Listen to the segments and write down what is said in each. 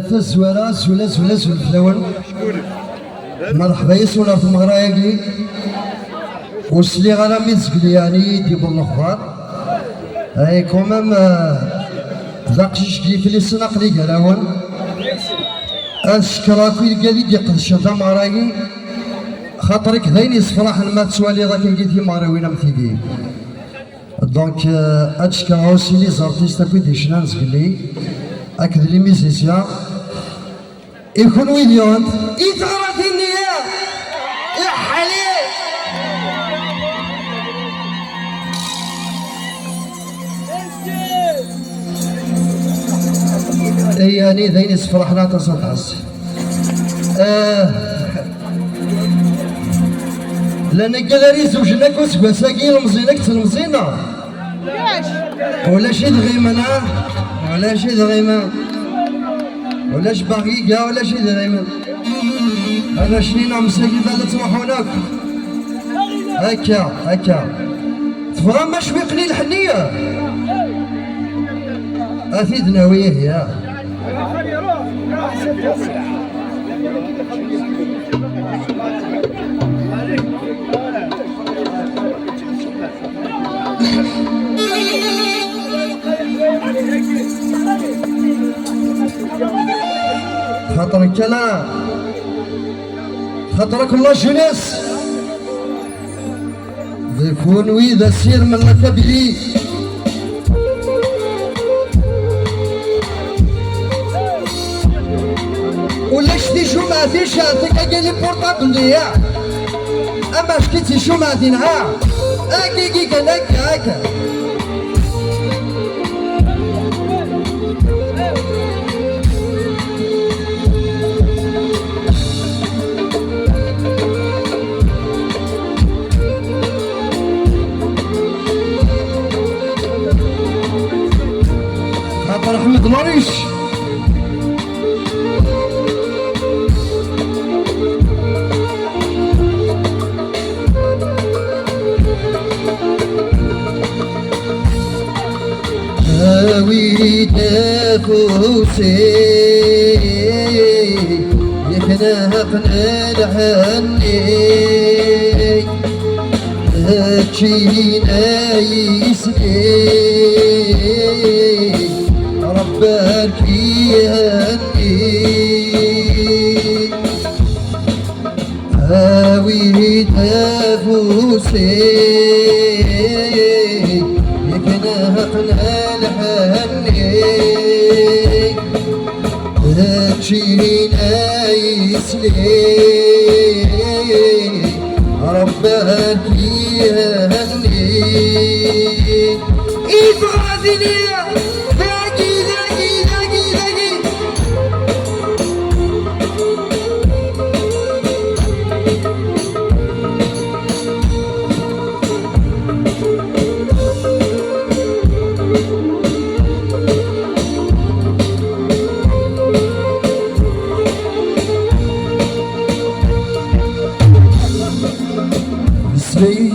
تزولا سولا الفلاون مرحبا يسونا في المغرايقي وسلي غالا ميزكلي يعني ديبو الاخبار اي كومام ذاقشيش كيف لي سناق لي قراون اشكراكو يلقالي دي قدش هذا مغرايقي خاطرك ذاين يصفراح ما تسوالي ذاك نقيتي مغراوينا مثيقي دونك اشكراو سيني زارتيستا كويدي شنانز قلي اكد لي ميزيسيا يكون ويليون يتغرى في النية يا حليل يعني ذين يصفرحنا تصدعس لأن قال زوجنا كوسكوا ساقين المزينة كتلمزينة ولا شي دغيمنا ولا شي دغيمة ولاش باغيكا ولا شي دغيمة أنا شنينا مساقين هذا تروح هناك هكا تفهم ما شوي قليل الحنية أفيدنا ويه يا خاطرك لا خاطرك الله جنس يكون ويذا سير من الكبلي ولا شتي شو ما فيش هذيك قال لي بورطابل يا اما شتي شو ما دينها اكي قال لك هكا خاطر احمد مريش ويدافوسي يخنقنا الهني هاتشينا يسلي ربك يهني ويدافوسي يخنقنا هاتشينا يسلي ربك يهني إفرادني لاقي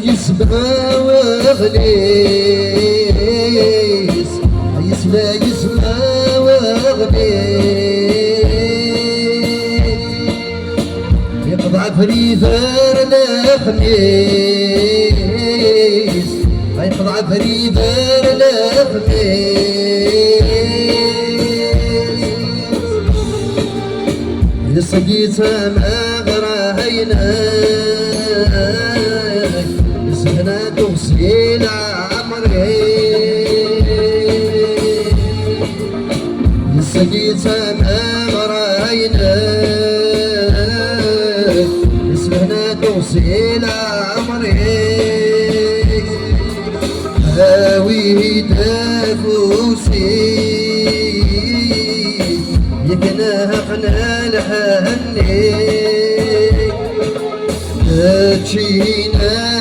يسمع وغليس يسمع وغليس يقطع فريدار الخميس يقطع فريدار الخميس لسقيت ما غراينا هنا توصيل عمري لسقيت أمام راينا اسمنا توصيل عمري هاوي دافوسي يكنهقنا الهني هاتشينا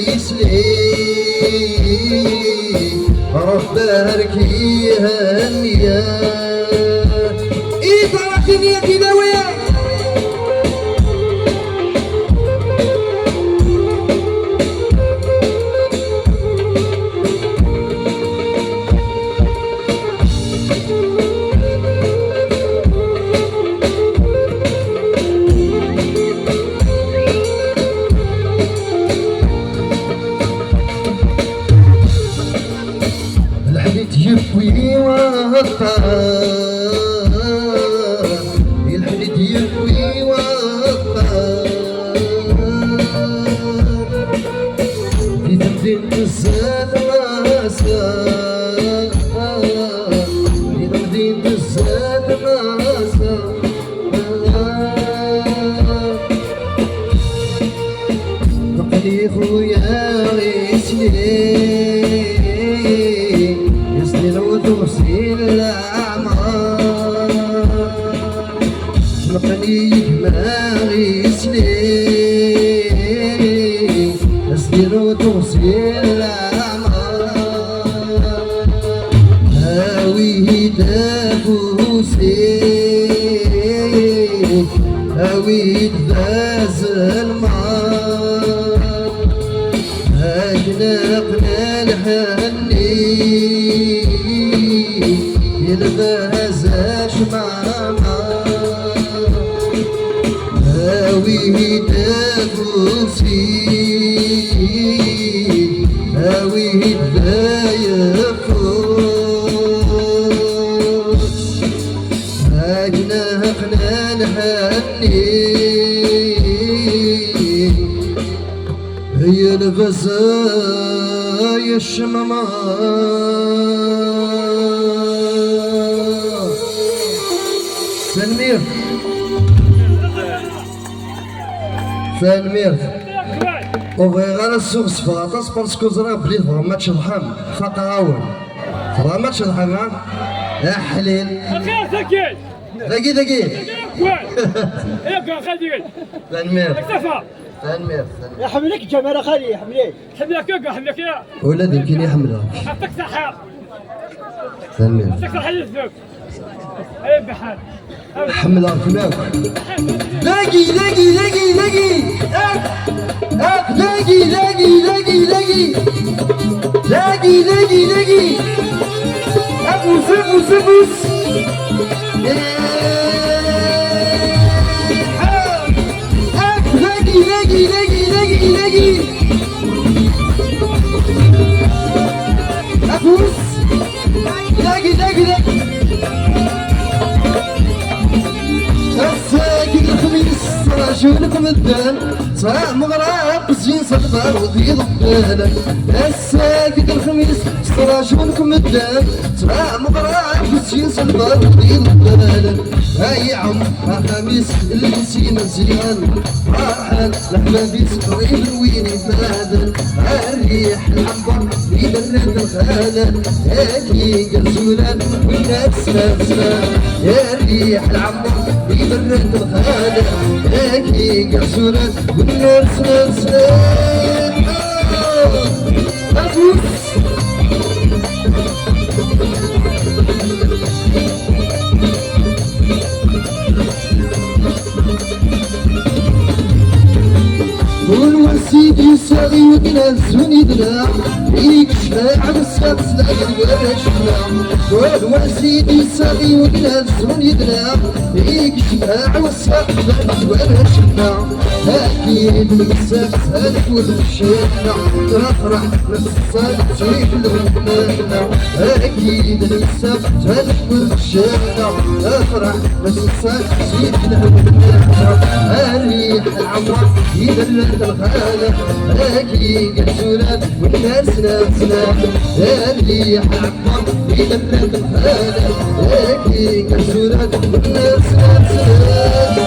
يسلي ربك يهنيا إيطالك يا كداوية بزاف ماسا بقلي خويا غيسلي يسلي الودوسي الأعمار بقلي ما غيسلي يسلي الودوسي الأعمار هاوي دافوسي هاوي دفاز المار أجنقنا الهني يلباز شمامة هاوي دافوسي هاوي دفايفوس أجنقنا الهني هي الغزايا الشمامة فالمير فالمير وبغير السوق سفاطاس باسكو زرا بلي فغا ماتش ضحام فقاون فغا ماتش ضحام يا حليل ذكي ذكي ذكي يبقى خليل فالمير اكتفى فالمير يحملك جمال خالي يحملك حملك يبقى حملك يا ولاد يمكن يحملها حطك سحاب فالمير حطك سحاب الزوج اي بحال حملها فيناك لاقي لاقي لاقي لاقي اك لاقي لاقي لاقي لاقي لاقي لاقي لاقي ابوس ابوس ابوس اك لاقي لاقي لاقي لاقي لاقي ابوس لاقي لاقي لاقي الساكن الخميس راجلكم الدان صراع مغرب زين صدقار وذي ضبالك الساكن الخميس راجلكم الدان صراع مغرب زين صدقار وذي ضبالك هاي عم خميس اللي نسينا زيان راحل لحمادي سقريب وين يبادل الريح العنبر يدرد الخالد هاكي قرزولان والناس ناسنا يا الريح العنبر يدرد الخالد هاكي قرزولان والناس ناسنا أبوس والوسيد يساغي وتنزل يدنا فيك شفاعة بالسقف سلاقي ولا شفنا والوسيد يساغي وتنزل يدنا فيك شفاعة والسقف سلاقي ولا شفنا أكيد من السقف سالك والمشينا تفرح للصالح تجيب لغمنا أكيد من السقف سالك والمشينا تفرح للصالح تجيب لغمنا الريح العمر يدرد الخالة أكي قرزولات والناس ناسنا الريح العمر يدرد الخالة أكي قرزولات والناس ناسنا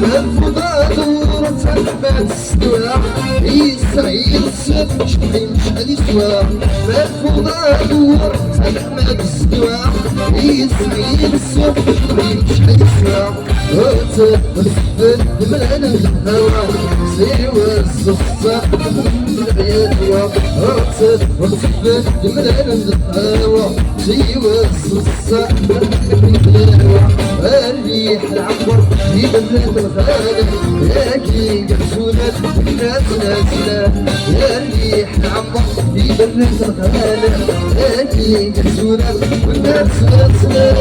الفضاء دورة سحبات السواح يسعيد الصف شحي مشعل يسواح الفضاء دورة سحبات السواح يسعيد الصف شحي مشعل يسواح وتبث دمعنا الهوا سوى الصفة من العيادوة وتبث دمعنا الهوا سوى الصفة من العيادوة الريح العنبر يبرد الخالد لكن قرزولات الناس ناسنا يا الريح العنبر يبرد الخالد لكن قرزولات والناس ناسنا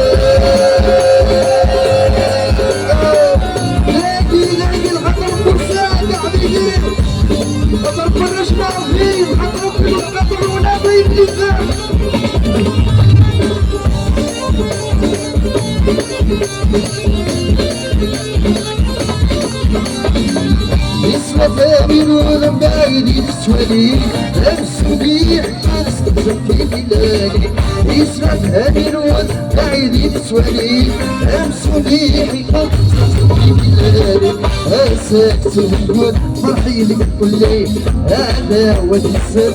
لاقي الخطر فرسان يا حبيبي خطر فرشنا فيه الخطر في الخطر ولا بيبلغ عيدي تسوالي أمسودي أستزكي بلاقي يسرد هاني الواد عيدي تسوالي أمسودي أستزكي بلاقي أساك تهود فرحي لك كلي أنا والسر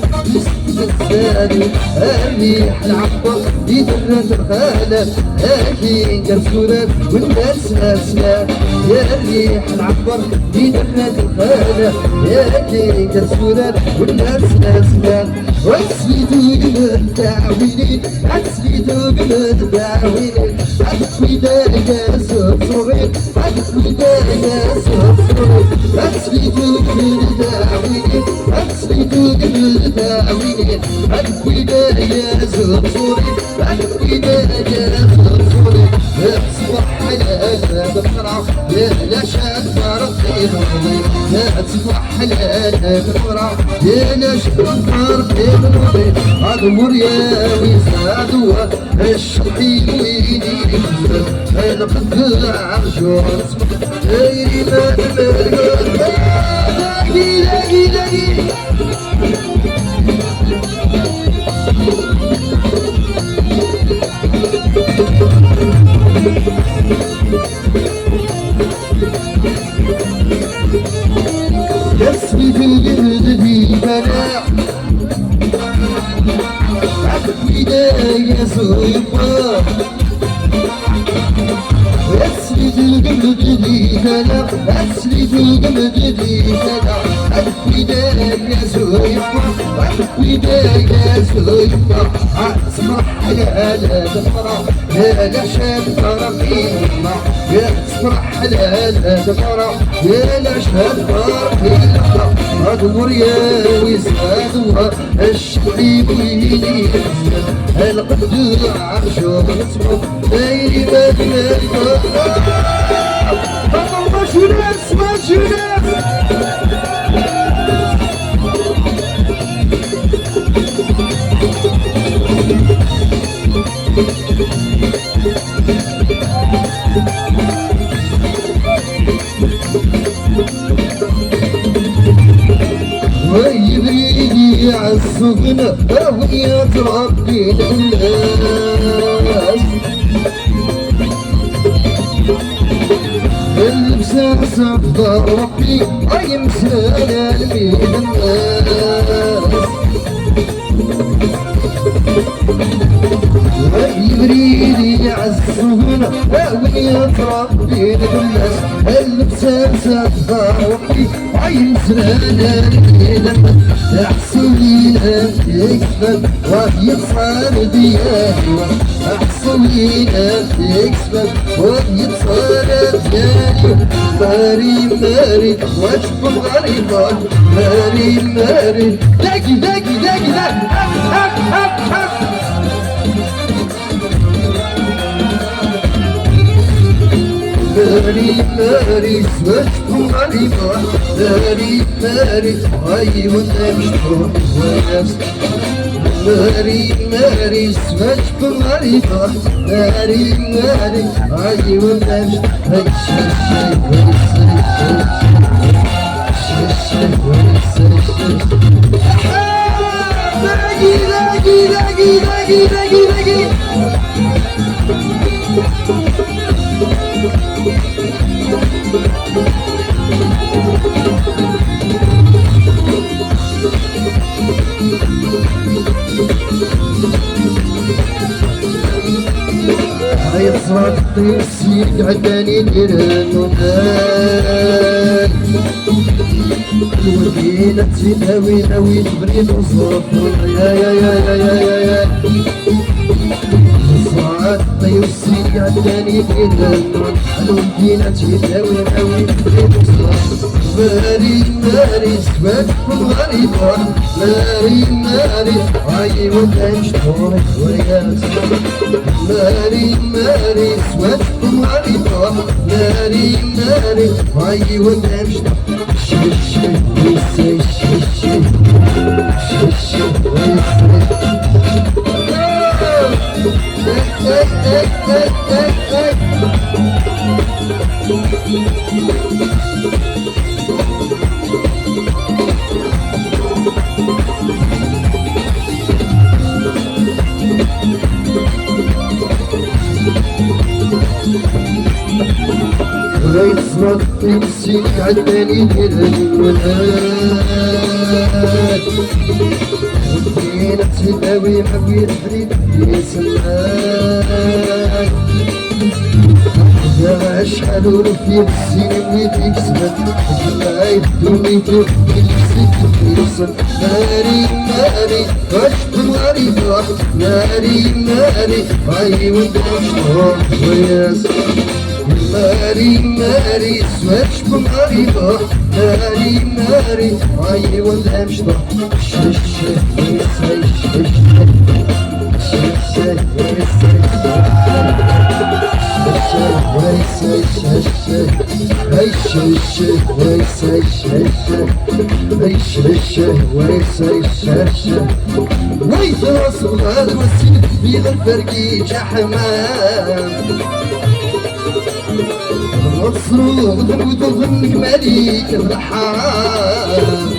الثاني الريح العبر يدرد الخالة أكين كرسولة والناس ناسنا يا الريح العبر يدرد الخالة أكين كرسولة والناس ناسنا واسليتو قلت داويني اسليتو قلت داويني عدت بداية صغير عدت بداية صغير اسليتو قلت داويني اسليتو قلت داويني عدت بداية صغير عدت بداية صغير اصبح على بقرة يا لا شاد فرقي رضي اصبح على بقرة يا لا شاد فرقي رضي ادور يا ويزادوا الشقي ويدي القد عرشو اصبح دايري ما لاقي لاقي لاقي يسري في الجهد في بلاع عبد بداية صيفا يسري في الجهد في بلاع يسري في الجهد في بلاع عبد بداية صيفا عبد بداية صيفا اسمح يا لا تفرح يا لا شاب فرحينا يا اسمح لا تفرح يا لا شاب فرحينا ادور يا ويزادوا الشقي ويدي القد عرشو اسمه دايري ما تلاقى ماشي ناس ماشي ناس ويبريدي عالسفنة ويا تربي الناس اللبسة صفى ربي يمسانا الميد الناس ويبريدي عالسفنة ويا تربي الناس اللبسة صفى ربي يمسانا الميد الناس احسن لي تكسبك وهي تصار ديالي احسن لي تكسبك وهي تصار ديالي ماري ماري واشوف غريبة ماري ماري لاقي لاقي لاقي لاقي ماري ماري واشوف غريبة ماري ماري هاي ونمشي ونفس ماري ماري واشوف غريبة ماري ماري هاي ونمشي لاقي لاقي لاقي لاقي لاقي هاي صرات السيد عداني نيرانو المدينة تناوي ناوي تبريد وصوت يا يا يا يا يا يا صرات السيد عداني نيرانو المدينة تناوي ناوي تبريد وصوت ماري ماري سواد غريبة ماري ماري هاي ونمشطوك وياس ماري ماري سواد غريبة ماري ماري هاي ونمشطوك شي ويسي شي ويسي يصرف تمسي عدني الولاد ودينا تداوي حبي الحريد يسمعك يا شحال ولفي السنين ويديك سبت ما يدوني تبكي يوصل ناري ناري عشت غريبة ناري ناري عي وداش وياس ناري ناري سواتش بمغريبة ناري ناري عي وداش شش شش ويت راسل هذا والسيد في الفرقي حمام مصروف وتظنك مالك الحرام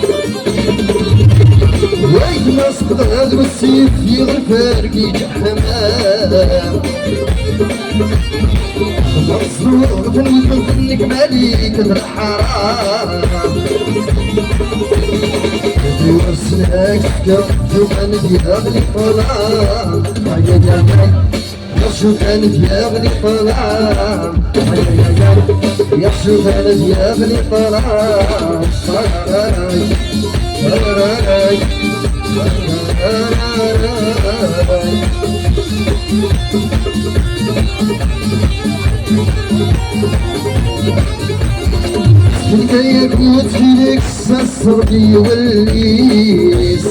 ويت نصب هذا والسيف في الفرقي حمام مصروف وتظنك مالك الحرام يوصلك كم أنا ديالي طلام يشوف أنا ديالي طلام يشوف أنا ديالي طلام كي يكون فيك الصربي والليس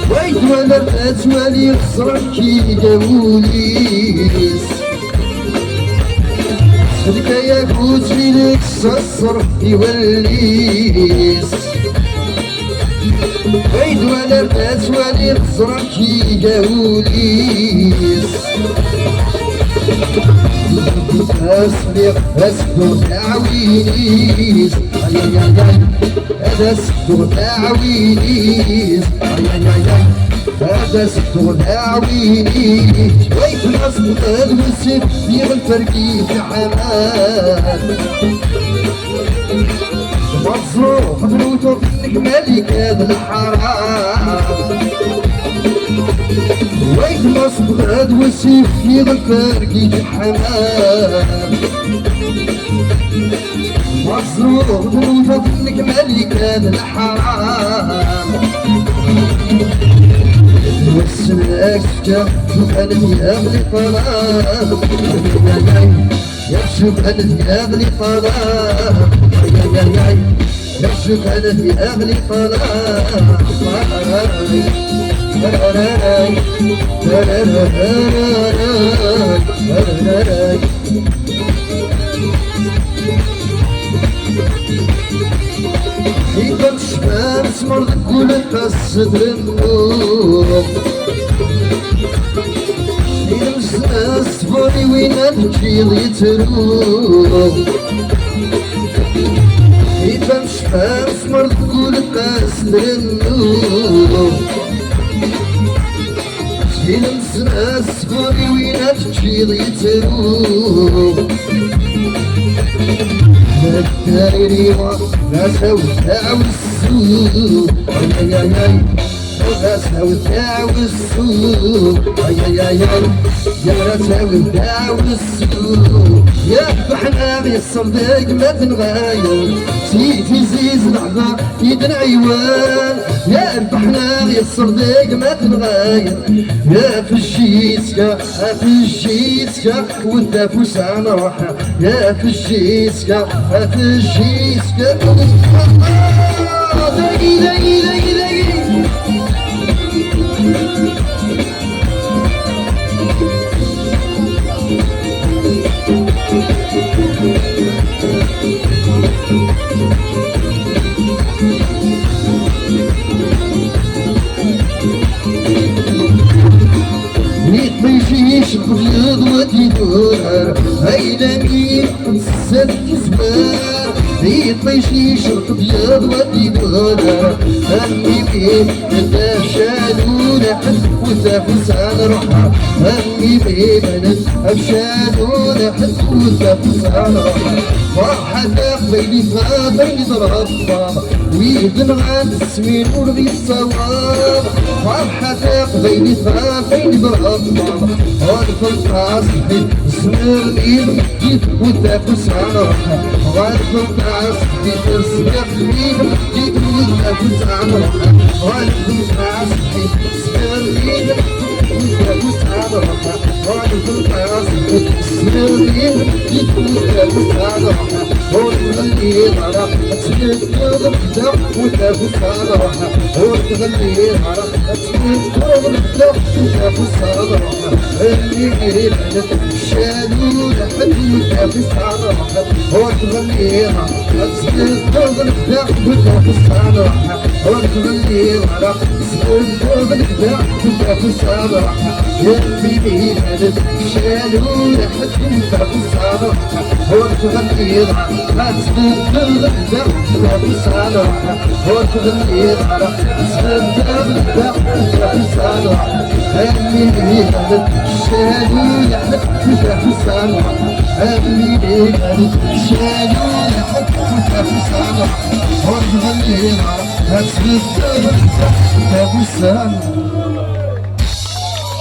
ويد وانا رأت والي خسرك كي داوليس كي يكون فيك الصربي والليس ويد وانا رأت والي خسرك كي داوليس أسبق تعوينيس هذا أسبق تعوينيس هذا أسبق تعوينيس ويت الأسبق هذا والسيف في الفرقي في حمام مصروف بنوتو فيك مالك هذا الحرام ويت نصب غاد والسيف في الفرقي حمام مصروف بنوتو فيك مالك هذا الحرام والسماك سكا أنا ديالي طلام يشوف أنا ديالي طلام يشوف أنا ديالي طلام إذا الشمس مرض كل الصدر النور إذا الشمس فوري وين الجيل يتروح إذا الشمس مرض كل الصدر النور إذا الشمس فوري وين الجيل يتروح الدايري وناس وتاع السوق يا وناس وتاع السوق يا ناس وتاع السوق يا بحنا غير الصندوق ما تنغاير سيدي زيز لحظة يدنا عيوان يا بحنا غير الصندوق ما تنغاير يا في الجيسكا في الجيسكا وانت فوسان روحها يا في الجيسكا في الجيسكا داقي داقي داقي داقي ميجيش البيض ودي دور هيدا مين ست زمان يطيشي شرط بيض ودي بغدا همي بيه انت شادونا وانت فسان روحها همي بيه بنت افشادونا وانت فسان روحها فرحة بيني بيني ضرب ويدن غاد السمين ورغي الصواب فرحة بيني بيني ضرب غادف القاصحي السمير مين جيت وانت فسان روحها غادف القاصحي السمير مين جيت وانت فسان روحها غادف القاصحي السمير مين وانت فسان روحها غادف القاصحي السمير مين جيت وانت فسان روحها وتغني غرق تسند غرقة وانت فسان روحها وتغني غرق تسند غرقة وانت فسان روحها اللي قريبت شادو لحد وانت فسان روحها وتغني غرق تسند غرقة وانت فسان روحها وتغني غرق تسند غرقة وانت فسان روحها اللي قريبت شادو لحد وانت فسان روحها وتغني غرق تسند غرقة وانت فسان روحها وتغني غرق تسند غرقة وانت فسان روحها اللي قريبت شادو لحد وانت فسان روحها اللي قريبت شادو لحد وانت فسان روحها وتغني غرق تسند غرقة وانت فسان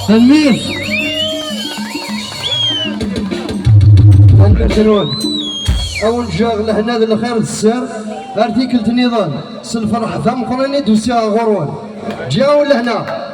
تلميذ نكملون أول شغل هنا ذا الخير السر ارتيكل النظام سلفرح ثم قرني دوسيا غرون جاوا لهنا